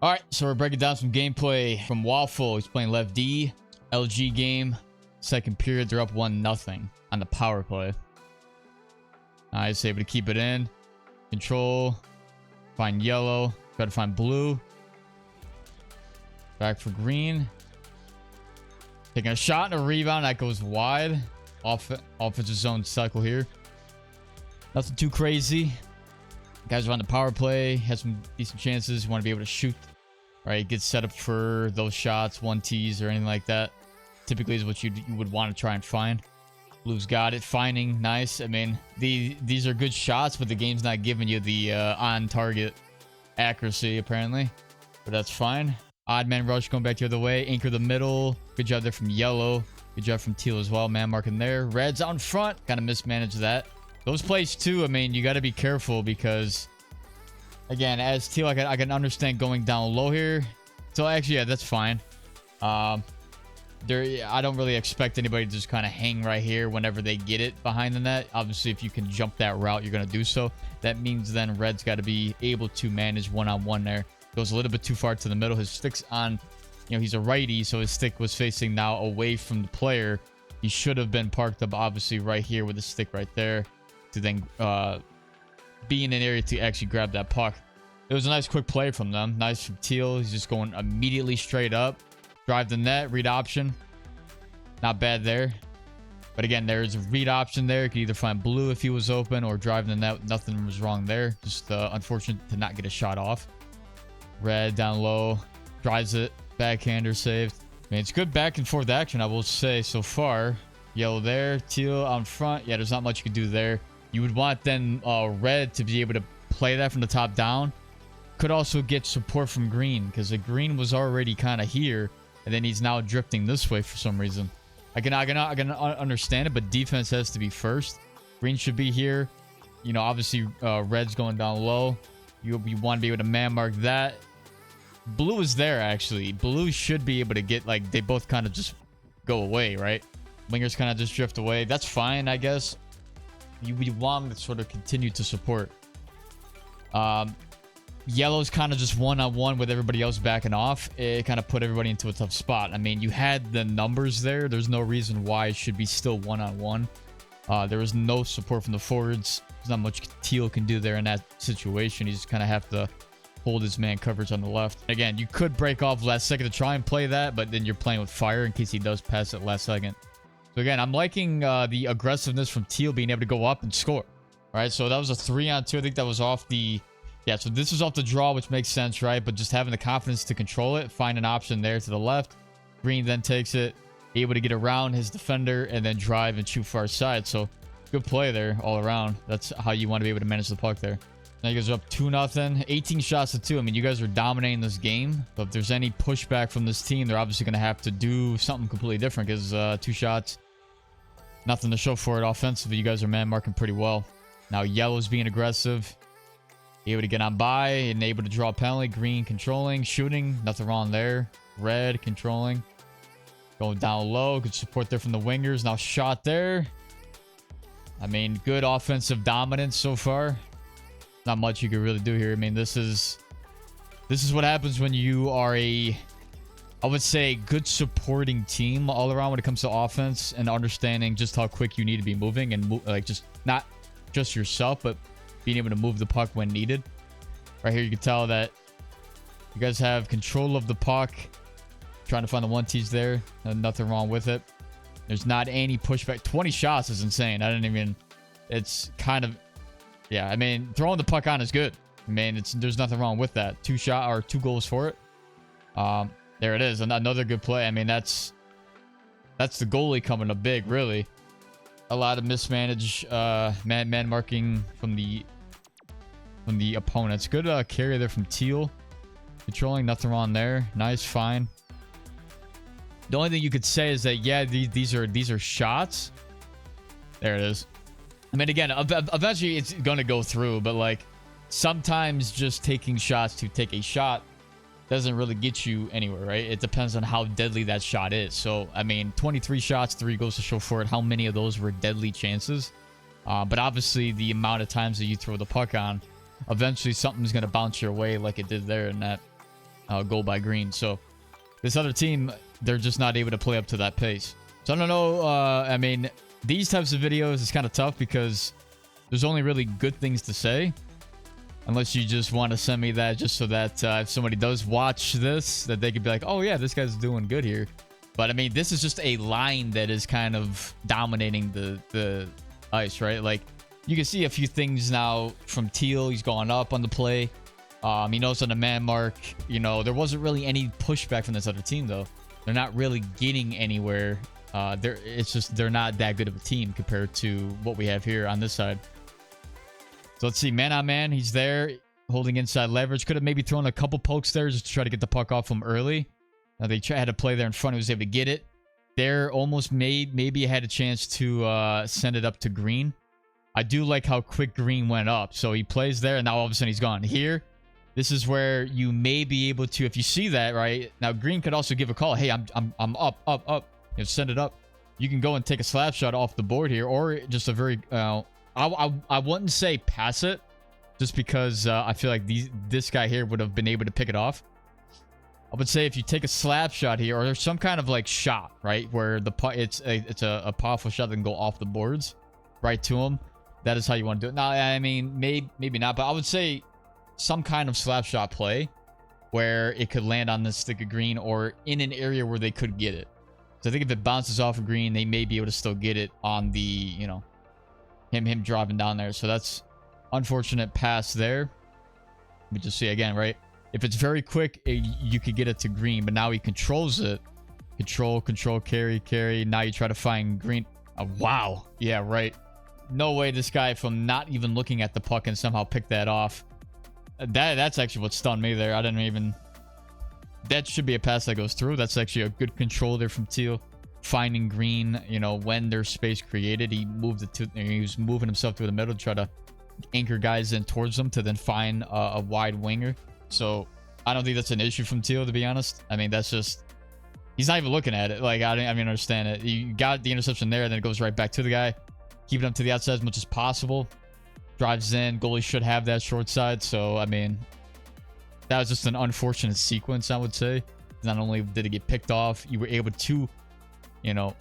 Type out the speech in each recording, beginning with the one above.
All right, so we're breaking down some gameplay from Waffle. He's playing left D, LG game. Second period, they're up 1-0 on the power play. Nice, able to keep it in. Control. Find yellow. Try to find blue. Back for green. Taking a shot and a rebound. That goes wide. Offensive zone cycle here. Nothing too crazy. Guys are on the power play. Has some decent chances. You want to be able to shoot. All right, get set up for those shots, 1Ts or anything like that. Typically is what you would want to try and find. Blue's got it. Finding. Nice. I mean, these are good shots, but the game's not giving you the on-target accuracy, apparently. But that's fine. Odd man rush going back the other way. Anchor the middle. Good job there from yellow. Good job from teal as well. Man marking there. Red's out in front. Kind of mismanaged that. Those plays too, I mean, you got to be careful because, again, as teal, I can understand going down low here. So actually, yeah, that's fine. I don't really expect anybody to just kind of hang right here whenever they get it behind the net. Obviously, if you can jump that route, you're going to do so. That means then red's got to be able to manage one-on-one there. Goes a little bit too far to the middle. His stick's on, he's a righty, so his stick was facing now away from the player. He should have been parked up, obviously, right here with the stick right there to then be in an area to actually grab that puck. It was a nice quick play from them. Nice from teal. He's just going immediately straight up. Drive the net, read option. Not bad there. But again, there's a read option there. You could either find blue if he was open or drive the net. Nothing was wrong there. Just unfortunate to not get a shot off. Red down low. Drives it. Backhander saved. I mean, it's good back and forth action, I will say, so far. Yellow there. Teal on front. Yeah, there's not much you can do there. You would want then red to be able to play that from the top down. Could also get support from green because the green was already kind of here. And then he's now drifting this way for some reason. I can understand it, but defense has to be first. Green should be here. Obviously, red's going down low. You want to be able to man mark that. Blue is there, actually. Blue should be able to get, they both kind of just go away, right? Wingers kind of just drift away. That's fine, I guess. You want them to sort of continue to support. Yellow's kind of just one-on-one with everybody else backing off. It kind of put everybody into a tough spot. I mean, you had the numbers there. There's no reason why it should be still one-on-one. There was no support from the forwards. There's not much teal can do there in that situation. You just kind of have to hold his man coverage on the left. Again, you could break off last second to try and play that, but then you're playing with fire in case he does pass it last second. So again, I'm liking the aggressiveness from teal being able to go up and score. All right, so that was a 3-on-2. I think that was off the... Yeah, so this was off the draw, which makes sense, right? But just having the confidence to control it, find an option there to the left. Green then takes it, able to get around his defender, and then drive and shoot far side. So good play there all around. That's how you want to be able to manage the puck there. Now you guys are up 2-0, 18 shots to 2. I mean, you guys are dominating this game. But if there's any pushback from this team, they're obviously going to have to do something completely different because 2 shots, nothing to show for it offensively. You guys are man marking pretty well. Now yellow's being aggressive. Able to get on by and able to draw a penalty. Green controlling, shooting. Nothing wrong there. Red controlling. Going down low. Good support there from the wingers. Now shot there. I mean, good offensive dominance so far. Not much you could really do here. I mean, this is what happens when you are I would say, good supporting team all around when it comes to offense and understanding just how quick you need to be moving and just not just yourself, but being able to move the puck when needed. Right here, you can tell that you guys have control of the puck. Trying to find the 1Ts there. Nothing wrong with it. There's not any pushback. 20 shots is insane. It's kind of... Yeah, I mean, throwing the puck on is good. I mean, there's nothing wrong with that. 2 goals for it. There it is. Another good play. I mean, that's the goalie coming up big, really. A lot of mismanaged man marking from the opponents. Good carry there from teal. Controlling, nothing wrong there. Nice, fine. The only thing you could say is that, yeah, these are shots. There it is. I mean, again, eventually it's gonna go through, but sometimes just taking shots to take a shot doesn't really get you anywhere, right? It depends on how deadly that shot is. So, I mean, 23 shots, 3 goals to show for it. How many of those were deadly chances? But obviously, the amount of times that you throw the puck on, eventually something's going to bounce your way like it did there in that. goal by green. So this other team, they're just not able to play up to that pace. So I don't know. I mean, these types of videos is kind of tough because there's only really good things to say. Unless you just want to send me that just so that if somebody does watch this, that they could be like, oh yeah, this guy's doing good here. But I mean, this is just a line that is kind of dominating the ice, right? Like, you can see a few things now from Teal. He's going up on the play. He knows on the man mark. You know, there wasn't really any pushback from this other team, though. They're not really getting anywhere. It's just they're not that good of a team compared to what we have here on this side. So let's see, man on man, he's there holding inside leverage. Could have maybe thrown a couple pokes there just to try to get the puck off him early. They had to play there in front. He was able to get it. There almost maybe had a chance to send it up to green. I do like how quick green went up. So he plays there and now all of a sudden he's gone. Here, this is where you may be able to, if you see that, right? Now green could also give a call. Hey, I'm up. You know, send it up. You can go and take a slap shot off the board here, or just a very I wouldn't say pass it, just because I feel like this guy here would have been able to pick it off. I would say if you take a slap shot here, or there's some kind of like shot, right, where it's a powerful shot that can go off the boards right to him. That is how you want to do it. Now, I mean, maybe not, but I would say some kind of slap shot play where it could land on the stick of green or in an area where they could get it. So I think if it bounces off of green, they may be able to still get it on the, you know, him dropping down there. So that's unfortunate pass there. We just see again, right? If it's very quick, you could get it to green, but now he controls it. Control, carry. Now you try to find green. Wow. Yeah, right. No way this guy from not even looking at the puck and somehow pick that off. That's actually what stunned me there. I didn't even... That should be a pass that goes through. That's actually a good control there from Teal. Finding green, you know, when there's space created. He moved it to... He was moving himself through the middle to try to anchor guys in towards them to then find a wide winger. So I don't think that's an issue from Teal, to be honest. I mean, that's just... He's not even looking at it. Like, I don't even understand it. You got the interception there, and then it goes right back to the guy. Keep it up to the outside as much as possible. Drives in. Goalie should have that short side. So, I mean, that was just an unfortunate sequence, I would say. Not only did it get picked off, you were able to, you know,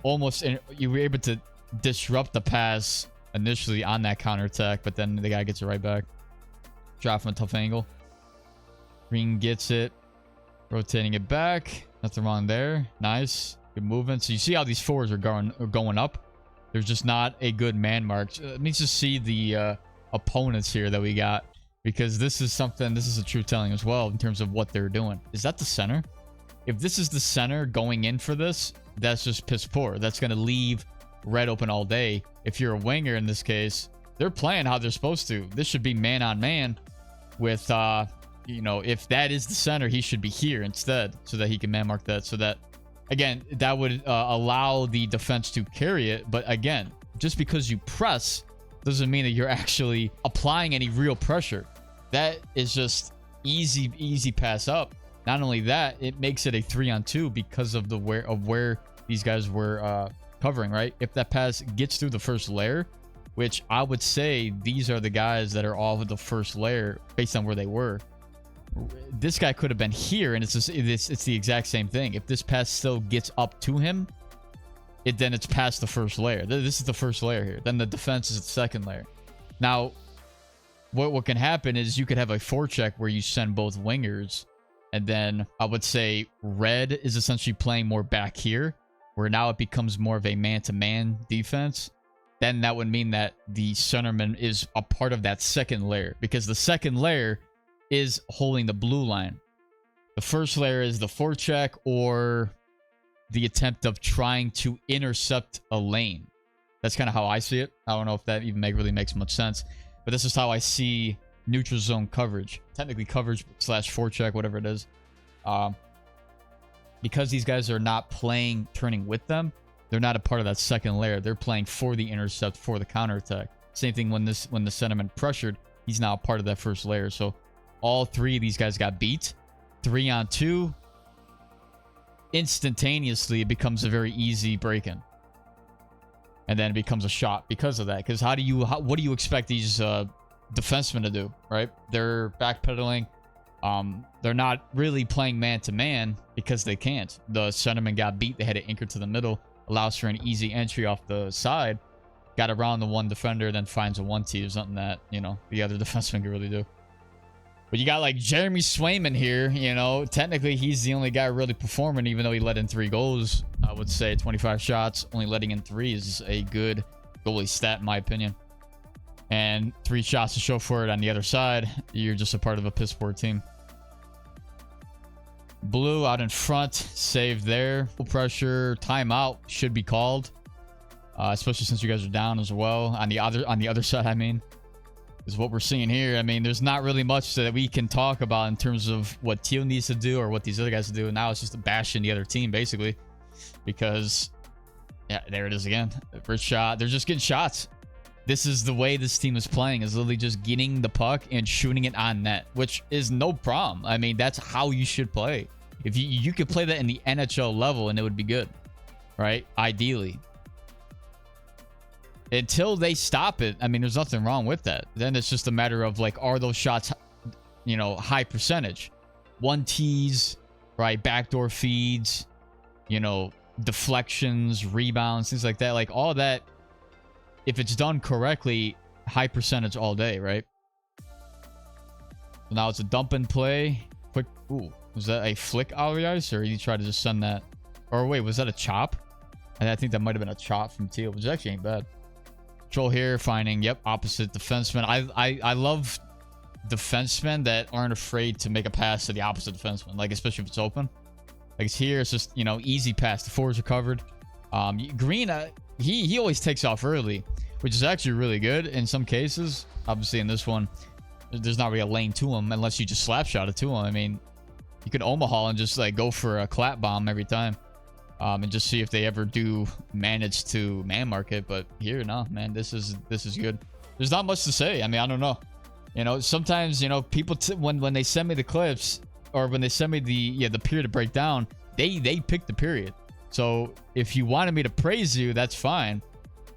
you were able to disrupt the pass initially on that counterattack, but then the guy gets it right back. Drop from a tough angle. Green gets it. Rotating it back. Nothing wrong there. Nice. Good movement. So you see how these forwards are going up. There's just not a good man mark. Let me just see the opponents here that we got, because this is a true telling as well in terms of what they're doing. Is that the center? If this is the center going in for this, that's just piss poor. That's going to leave red open all day. If you're a winger in this case, they're playing how they're supposed to. This should be man on man with, you know, if that is the center, he should be here instead so that he can man mark that. So that, again, that would allow the defense to carry it. But again, just because you press doesn't mean that you're actually applying any real pressure. That is just easy pass up. Not only that, it makes it a 3-on-2 because of where these guys were covering, right? If that pass gets through the first layer, which I would say these are the guys that are off of the first layer based on where they were. This guy could have been here, and it's the exact same thing. If this pass still gets up to him, then it's past the first layer. This is the first layer here. Then the defense is the second layer. Now, what can happen is you could have a forecheck where you send both wingers, and then I would say red is essentially playing more back here, where now it becomes more of a man-to-man defense. Then that would mean that the centerman is a part of that second layer, because the second layer is holding the blue line. The first layer is the forecheck or the attempt of trying to intercept a lane. That's kind of how I see it. I don't know if that even really makes much sense, but this is how I see neutral zone coverage. Technically coverage / forecheck, whatever it is. Because these guys are not turning with them, they're not a part of that second layer. They're playing for the intercept, for the counterattack. Same thing when the centerman pressured, he's now a part of that first layer. So all three of these guys got beat. 3-on-2. Instantaneously, it becomes a very easy break-in. And then it becomes a shot because of that. Because what do you expect these defensemen to do, right? They're backpedaling. They're not really playing man-to-man because they can't. The centerman got beat. They had to anchor to the middle. Allows for an easy entry off the side. Got around the one defender, then finds a 1T or something that, you know, the other defenseman can really do. But you got like Jeremy Swayman here, you know, technically he's the only guy really performing, even though he let in 3 goals. I would say 25 shots, only letting in 3 is a good goalie stat in my opinion. And 3 shots to show for it on the other side. You're just a part of a piss poor team. Blue out in front, save there. Full pressure, timeout should be called, especially since you guys are down as well. On the other side, I mean. Is what we're seeing here. I mean, there's not really much that we can talk about in terms of what Teal needs to do or what these other guys do. Now it's just bashing the other team, basically. Because, yeah, there it is again. The first shot. They're just getting shots. This is the way this team is playing, is literally just getting the puck and shooting it on net, which is no problem. I mean, that's how you should play. If you could play that in the NHL level and it would be good, right? Ideally. Until they stop it, I mean, there's nothing wrong with that. Then it's just a matter of, like, are those shots, you know, high percentage? 1Ts, right? Backdoor feeds, you know, deflections, rebounds, things like that. Like, all that, if it's done correctly, high percentage all day, right? So now it's a dump and play. Quick, ooh, was that a flick out of the ice, or you try to just send that? Or wait, was that a chop? I think that might have been a chop from Teal, which actually ain't bad. Control here, finding, yep, opposite defenseman. I love defensemen that aren't afraid to make a pass to the opposite defenseman, like, especially if it's open. Like, it's here, it's just, you know, easy pass. The forwards are covered. Green, he always takes off early, which is actually really good in some cases. Obviously, in this one, there's not really a lane to him unless you just slap shot it to him. I mean, you could Omaha and just, like, go for a clap bomb every time. And just see if they ever do manage to man mark it. But here, no, man, this is good. There's not much to say. I mean, I don't know. You know, sometimes, you know, people when they send me the clips, or when they send me the period to break down, they pick the period. So if you wanted me to praise you, that's fine.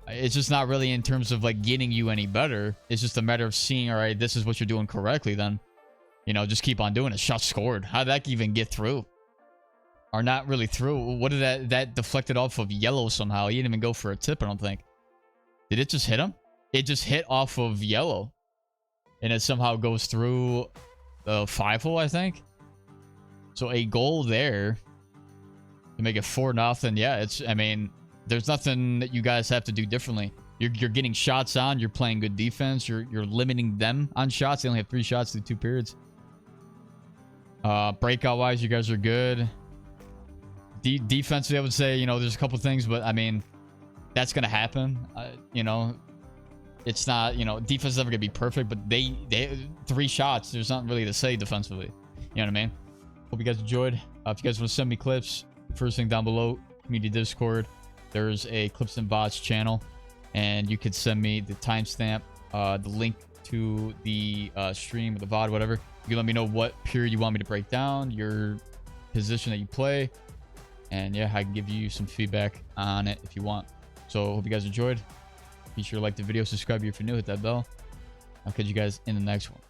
It's just not really in terms of, like, getting you any better. It's just a matter of seeing, all right, this is what you're doing correctly. Then, you know, just keep on doing it. Shot scored. How did that even get through? Or not really through. What did that deflected off of yellow somehow? He didn't even go for a tip, I don't think. Did it just hit him? It just hit off of yellow. And it somehow goes through the 5-hole, I think. So a goal there to make it 4-0. Yeah, I mean, there's nothing that you guys have to do differently. You're getting shots on, you're playing good defense, you're limiting them on shots. They only have 3 shots through 2 periods. Breakout wise, you guys are good. Defensively, I would say, you know, there's a couple things, but I mean, that's gonna happen. You know, it's not, you know, defense is never gonna be perfect, but they 3 shots. There's nothing really to say defensively. You know what I mean? Hope you guys enjoyed. If you guys want to send me clips, first thing down below, community Discord, there's a Clips and Bots channel, and you could send me the timestamp, the link to the stream or the VOD, whatever. You can let me know what period you want me to break down, your position that you play. And yeah, I can give you some feedback on it if you want. So hope you guys enjoyed. Be sure to like the video, subscribe if you're new, hit that bell. I'll catch you guys in the next one.